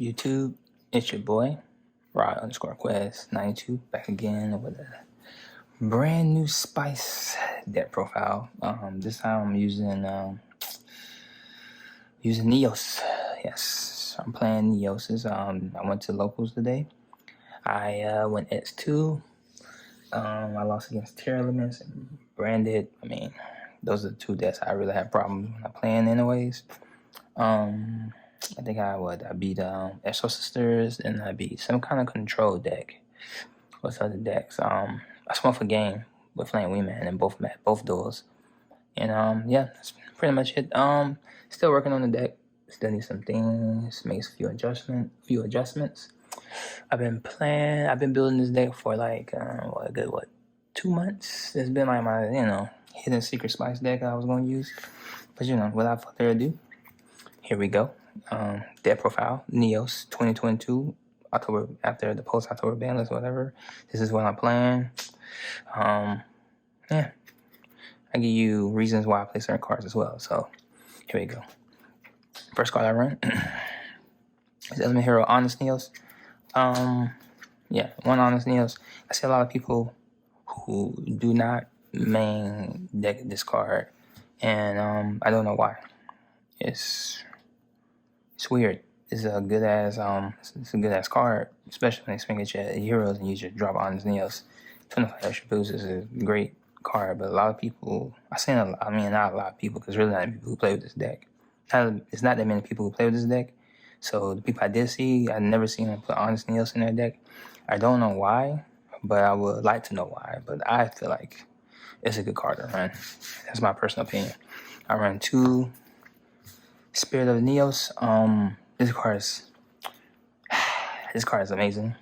YouTube? It's your boy, Rod_Quest92, back again with a brand new Spice deck profile. This time I'm using Neos. Yes, I'm playing Neos. I went to locals today. I went X-2. I lost against Tier Elements and Branded. I mean, those are the two decks I really have problems when I'm playing anyways. I think I beat Exo Sisters, and I beat some kind of control deck. What's other decks? I swung for game with Flame Wingman and both duels. And yeah, that's pretty much it. Still working on the deck. Still need some things, makes a few adjustments. I've been building this deck for like a good 2 months. It's been like my hidden secret Spice deck I was going to use. But without further ado, here we go. Deck profile, Neos 2022, October, after the post-October banlist, whatever. This is what I'm playing. Yeah. I give you reasons why I play certain cards as well. So, here we go. First card I run is Element Hero Honest Neos. Yeah, one Honest Neos. I see a lot of people who do not main deck this card, and I don't know why. It's weird. It's a good ass card, especially when they swing at your heroes and you just drop Honest Neos. 25 extra boost is a great card, but a lot of people, not a lot of people, because really not many people who play with this deck. It's not that many people who play with this deck. So the people I did see, I never seen them put Honest Neos in their deck. I don't know why, but I would like to know why. But I feel like it's a good card to run. That's my personal opinion. I run 2 Spirit of Neos. This card is amazing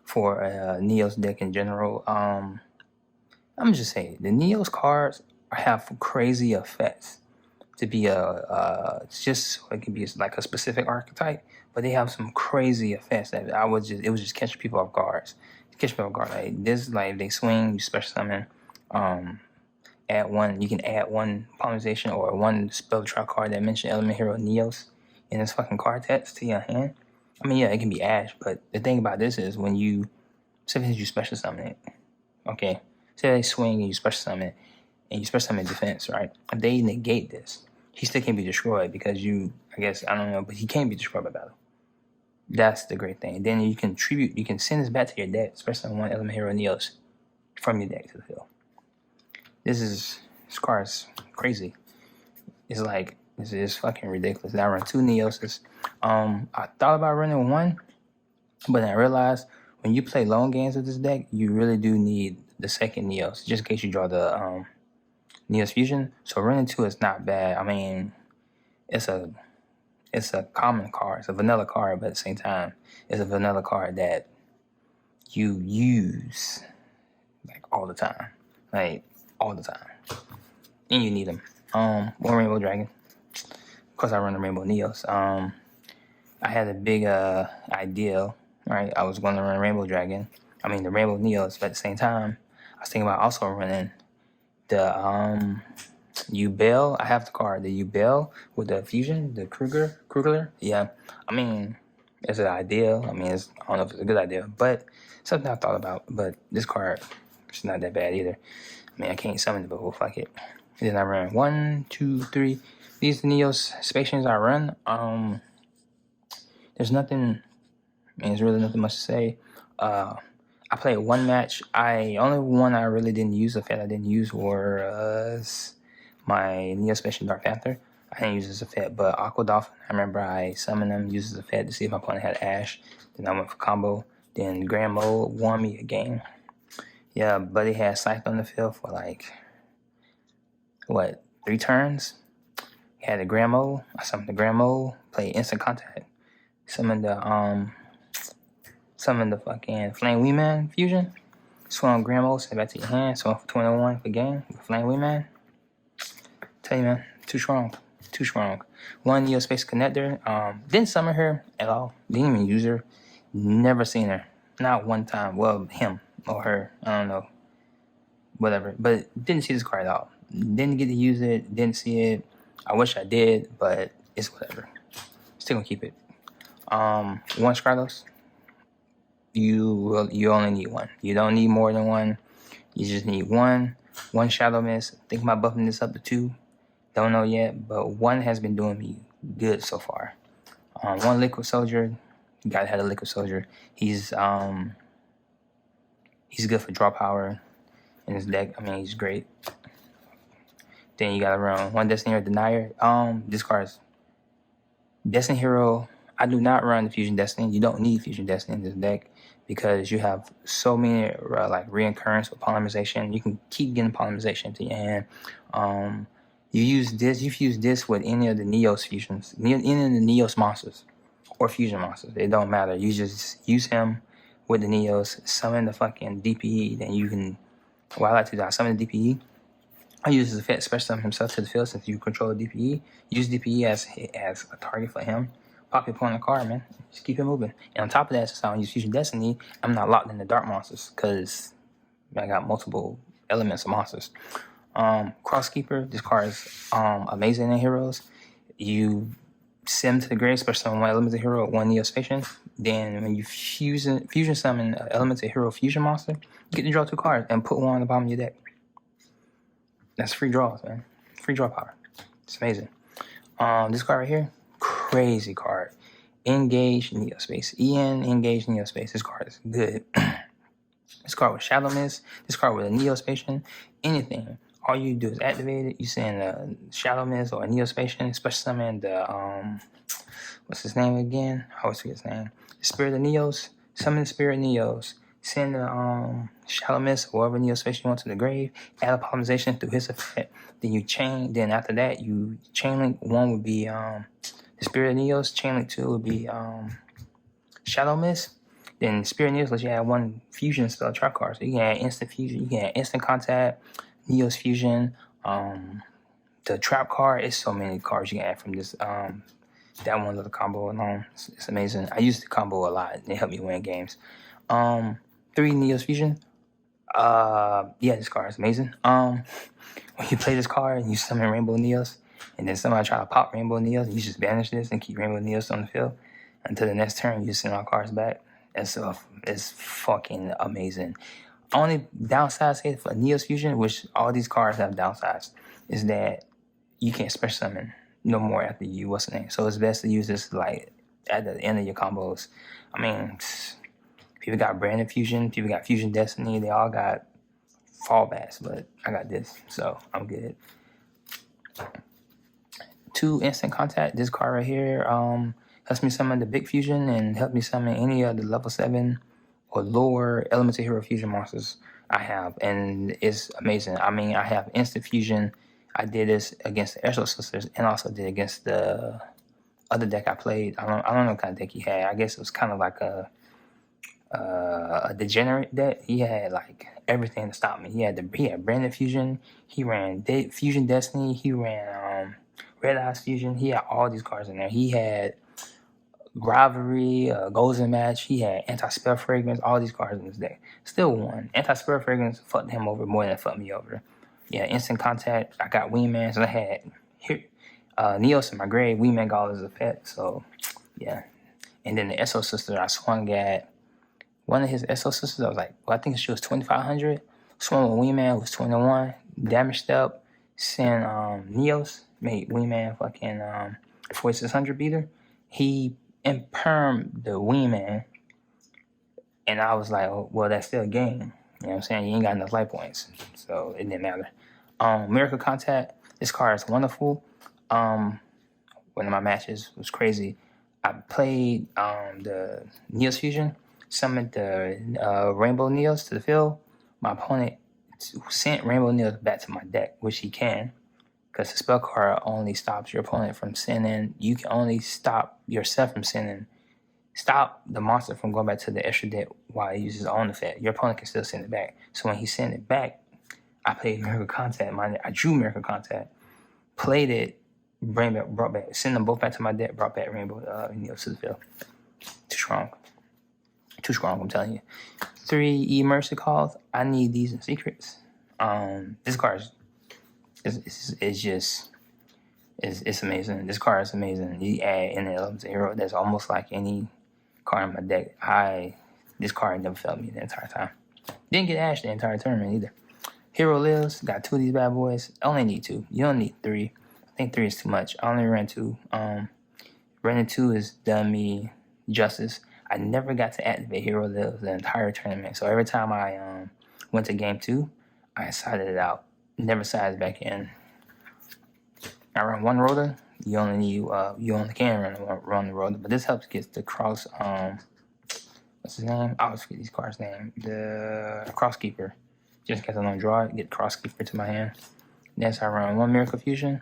for a Neos deck in general. I'm just saying, the Neos cards have crazy effects to be it can be like a specific archetype, but they have some crazy effects that it was just catching people off guard. Like this, like they swing, you special summon, you can add one polymerization or one spell trial card that mentioned Element Hero Neos in this fucking card text to your hand. I mean, yeah, it can be Ash, but the thing about this is when you special summon it, okay? Say they swing and you special summon it, and you special summon defense, right? If they negate this, he still can't be destroyed because I don't know, but he can't be destroyed by battle. That's the great thing. Then you can send this back to your deck, especially on one Element Hero Neos from your deck to the field. This card is crazy. It's fucking ridiculous. Now I run 2 Neoses. I thought about running 1, but then I realized when you play long games with this deck, you really do need the second Neos, just in case you draw the Neos Fusion. So running 2 is not bad. I mean, it's a common card. It's a vanilla card, but at the same time, it's a vanilla card that you use like all the time. And you need them. One Rainbow Dragon. Of course, I run the Rainbow Neos. I had a big idea, right? I was going to run Rainbow Dragon. I mean, the Rainbow Neos, but at the same time, I was thinking about also running the Ubel. I have the card, the Ubel with the fusion, the Krugler. Yeah, I mean, it's an idea. I mean, I don't know if it's a good idea, but something I thought about. But this card, it's not that bad either. I mean, I can't summon it, but we'll fuck it. And then I run 1, 2, 3. These Neos-Spacians I run. There's really nothing much to say. I played 1 match. Only one I really didn't use, effect I didn't use was my Neos-Spacian Dark Panther. I didn't use this effect, but Aqua Dolphin, I remember I summoned him, used this effect to see if my opponent had Ash. Then I went for combo. Then Grand Mode won me a game. Yeah, Buddy had Scythe on the field for 3 turns. He had a Grand Mode. I summoned the Grand Mode, played Instant Contact. Summoned the fucking Flame Wingman fusion. Swung Grand Mode, sent it back to your hand. Swung for 21 for game with Flame Wingman. Tell you, man, too strong. 1 Neos-Space connector. Didn't summon her at all. Didn't even use her. Never seen her. Not one time. Well, him or her. I don't know. Whatever. But didn't see this card at all. Didn't get to use it. Didn't see it. I wish I did, but it's whatever. Still gonna keep it. One Scarlos. You only need one. You don't need more than one. You just need one Shadow Mist. Think about buffing this up to 2. Don't know yet, but 1 has been doing me good so far. 1 Liquid Soldier. You gotta have a Liquid Soldier. He's good for draw power in his deck. I mean, he's great. Then you gotta run 1 Destiny Hero Denier. This card's Destiny Hero. I do not run the Fusion Destiny. You don't need Fusion Destiny in this deck because you have so many like reoccurrence with polymerization. You can keep getting polymerization to your hand. You've used this with any of the Neos fusions, any of the Neos monsters or fusion monsters. It don't matter. You just use him with the Neos, summon the fucking DPE. Then you can. Well, I like to do. I summon the DPE. I use his effect, special summon himself to the field since you control DPE. Use DPE as a target for him. Pop your point on the card, man. Just keep it moving. And on top of that, since I don't use Fusion Destiny, I'm not locked in the dark monsters because I got multiple elements of monsters. Crosskeeper, this card is amazing in heroes. You send him to the grave, special summon 1 elemental hero, 1 Neos-Spacian. Then when you fusion summon an elemental hero fusion monster, you get to draw 2 cards and put 1 on the bottom of your deck. That's free draws, man. Free draw power. It's amazing. This card right here, crazy card. Engage Neospace. Engage Neospace. This card is good. This card with Shadow Mist. This card with a Neos-Spacian. Anything. All you do is activate it. You send a Shadow Mist or a Neos-Spacian. Special summon the what's his name again? I always forget his name. The Spirit of Neos. Summon the Spirit of Neos. Send the Shadow Mist or whatever Neos-Spacian you want to the grave. Add a polymerization through his effect. Then you chain. Then after that, you chain link. 1 would be the Spirit of Neos. Chain link 2 would be Shadow Mist. Then Spirit Neos lets you add 1 fusion spell trap card. So you can add instant fusion. You can add instant contact. Neos fusion. The trap card. It's so many cards you can add from this. That one little combo alone. It's amazing. I use the combo a lot. It helped me win games. 3 Neos fusion. Yeah, this card is amazing. When you play this card and you summon Rainbow Neos, and then somebody try to pop Rainbow Neos, you just banish this and keep Rainbow Neos on the field until the next turn. You just send all cards back. It's fucking amazing. Only downside say for Neos fusion, which all these cards have downsides, is that you can't special summon no more after you what's the name. So it's best to use this like at the end of your combos. I mean, people got Branded Fusion, people got Fusion Destiny, they all got fallbacks, but I got this, so I'm good. 2 instant contact. This card right here helps me summon the big fusion and help me summon any of the level 7 or lower elemental hero fusion monsters I have, and it's amazing. I mean, I have instant fusion. I did this against the Exo Sisters and also did against the other deck I played. I don't know what kind of deck he had. I guess it was kind of like a degenerate deck. He had like everything to stop me. He had Branded Fusion. He ran Fusion Destiny. He ran Red Eyes Fusion. He had all these cards in there. He had Rivalry, Golden Match. He had Anti-Spell Fragrance. All these cards in this deck. Still won. Anti-Spell Fragrance fucked him over more than it fucked me over. Yeah, Instant Contact. I got Wingman. So I had here Neos in my grave. Wingman got all his effect. So yeah. And then the Exo Sister, I swung at one of his Exo Sisters. I was like, well, I think she was 2,500. Swung with Wingman was 21. Damaged up. Sent Neos. Made Wingman fucking 4,600 beater. He impermed the Wingman. And I was like, oh, well, that's still a game. You know what I'm saying? You ain't got enough life points. So it didn't matter. Miracle Contact. This card is wonderful. One of my matches was crazy. I played the Neos Fusion. Summoned the Rainbow Neos to the field. My opponent sent Rainbow Neos back to my deck, which he can. Because the spell card only stops your opponent from sending. You can only stop yourself from sending. Stop the monster from going back to the extra deck while it uses his own effect. Your opponent can still send it back. So when he sent it back, I played Miracle Contact. I drew Miracle Contact, played it, brought back, sent them both back to my deck, brought back Rainbow Neos to the field. Too strong. Too strong, I'm telling you. 3 Mercy Calls. I need these in secrets. This card is it's amazing. This card is amazing. You add in the elements of hero, that's almost like any card in my deck. This card never failed me the entire time. Didn't get Ash the entire tournament either. Hero lives. Got 2 of these bad boys. I only need 2. You don't need 3. I think 3 is too much. I only ran 2. Running 2 has done me justice. I never got to activate Hero Lives the entire tournament. So every time I went to game 2, I sided it out. Never sided back in. I run 1 rotor. You only can run the rotor, but this helps get the cross. What's his name? I always forget these cards' name. The Crosskeeper. Just in case I don't draw it, get Crosskeeper to my hand. Next, I run 1 Miracle Fusion.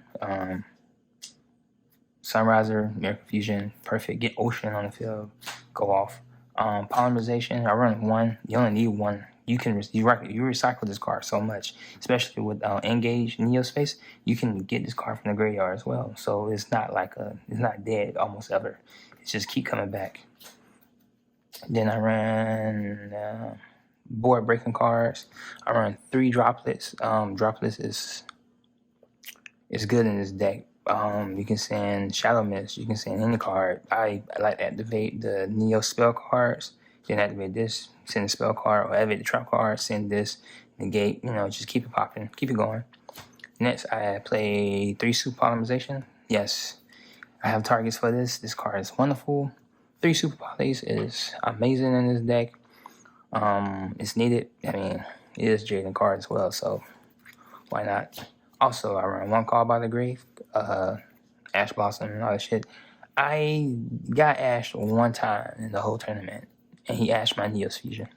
Sunriser, Miracle Fusion, perfect. Get Ocean on the field, go off. Polymerization, I run 1. You only need 1. You recycle this card so much, especially with Engage Neos-Space. You can get this card from the graveyard as well. So it's not dead almost ever. It's just keep coming back. Then I ran board breaking cards. I run 3 droplets. Droplets is good in this deck. You can send Shadow Mist. You can send any card. I like to activate the Neo spell cards. Then activate this, send the spell card, or activate the trap card, send this, negate. Just keep it popping, keep it going. Next, I play 3 Super Polymerization. Yes, I have targets for this. This card is wonderful. 3 Super Polys is amazing in this deck. It's needed. I mean, it is Jaden card as well, so why not? Also, I run 1 Call by the Grave, Ash Blossom, and all that shit. I got Ash 1 time in the whole tournament, and he ashed my Neos Fusion.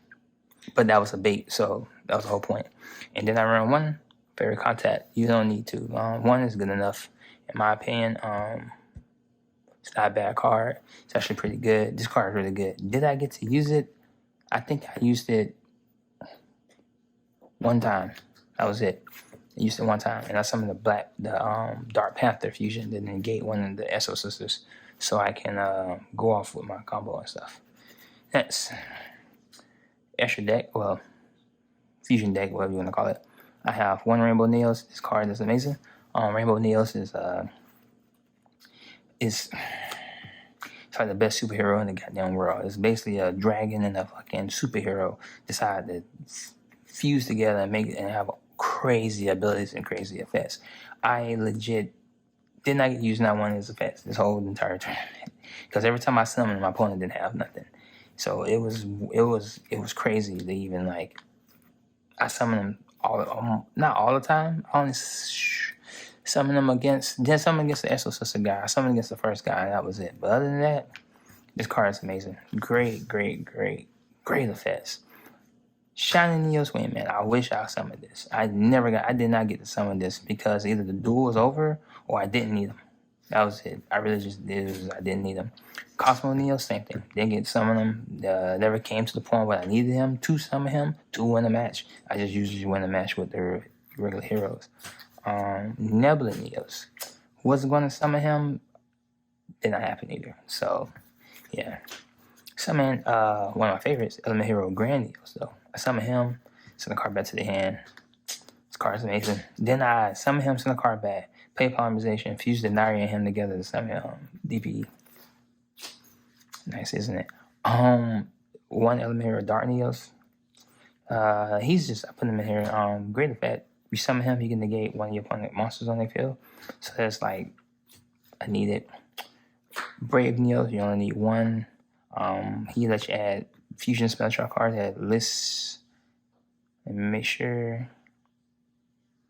But that was a bait, so that was the whole point. And then I run 1 Fairy Contact. You don't need to. 1 is good enough, in my opinion. It's not a bad card. It's actually pretty good. This card is really good. Did I get to use it? I think I used it 1 time. That was it. I used it 1 time, and I summoned the Dark Panther fusion to negate 1 of the Esso Sisters, so I can go off with my combo and stuff. Next, extra deck, well, fusion deck, whatever you want to call it. I have 1 Rainbow Neos. This card is amazing. Rainbow Neos is it's like the best superhero in the goddamn world. It's basically a dragon and a fucking superhero decide to fuse together and make it and have crazy abilities and crazy effects. I legit did not get to use not 1 of his effects this whole entire tournament, because every time I summoned, my opponent didn't have nothing. So it was crazy to even like. I summoned him not all the time. I only summoned him against the Esso Sister guy. I summoned against the first guy, and that was it. But other than that, this card is amazing. Great effects. Shining Neos Wingman. I wish I summoned this. I did not get to summon this because either the duel was over or I didn't need him. That was it. I really just did. I didn't need him. Cosmo Neos, same thing. Didn't get to summon him. Never came to the point where I needed him to summon him to win a match. I just usually win a match with the regular heroes. Nebula Neos. Wasn't going to summon him. Did not happen either. So, yeah. Summon one of my favorites, Element Hero Grand Neos, though. I summon him, send the card back to the hand. This card is amazing. Then I summon him, send the card back. Play Polymerization, fuse the Nari and him together to summon DP. Nice, isn't it? 1 Element Hero Dark Neos. He's just, I put him in here. Great effect. You summon him, he can negate 1 of your opponent monsters on their field. So that's like, I need it. Brave Neos, you only need 1. He lets you add fusion spell trap cards that lists and make sure.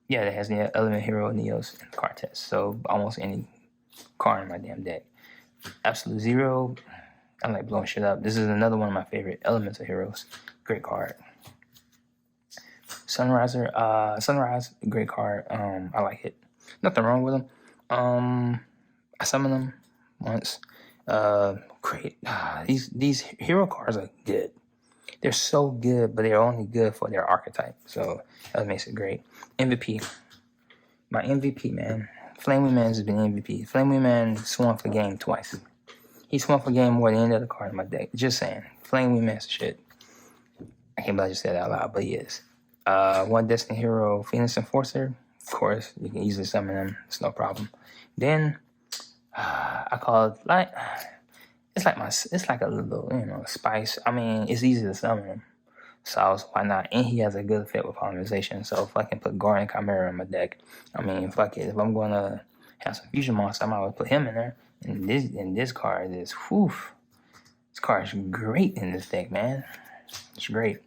Yeah, that has the Element Hero Neos in the card test. So almost any card in my damn deck. Absolute Zero. I like blowing shit up. This is another one of my favorite Elemental Heroes. Great card. Sunrise, great card. I like it. Nothing wrong with him. I summoned him once. Great. These hero cards are good. They're so good, but they're only good for their archetype. So that makes it great. MVP. My MVP, man. Flame Wingman has been MVP. Flame Wingman swung for game twice. He swung for game more than any other card in my deck. Just saying. Flame Wingman's shit. I can't believe I just said that out loud, but he is. 1 Destiny Hero Phoenix Enforcer. Of course, you can easily summon them. It's no problem. Then I called like it's like a little spice. I mean, it's easy to summon him. So why not? And he has a good fit with polymerization. So if I can put Gordon Chimera in my deck, I mean, fuck it. If I'm gonna have some fusion monster, I might as well put him in there. And this card is whew. This card is great in this deck, man. It's great.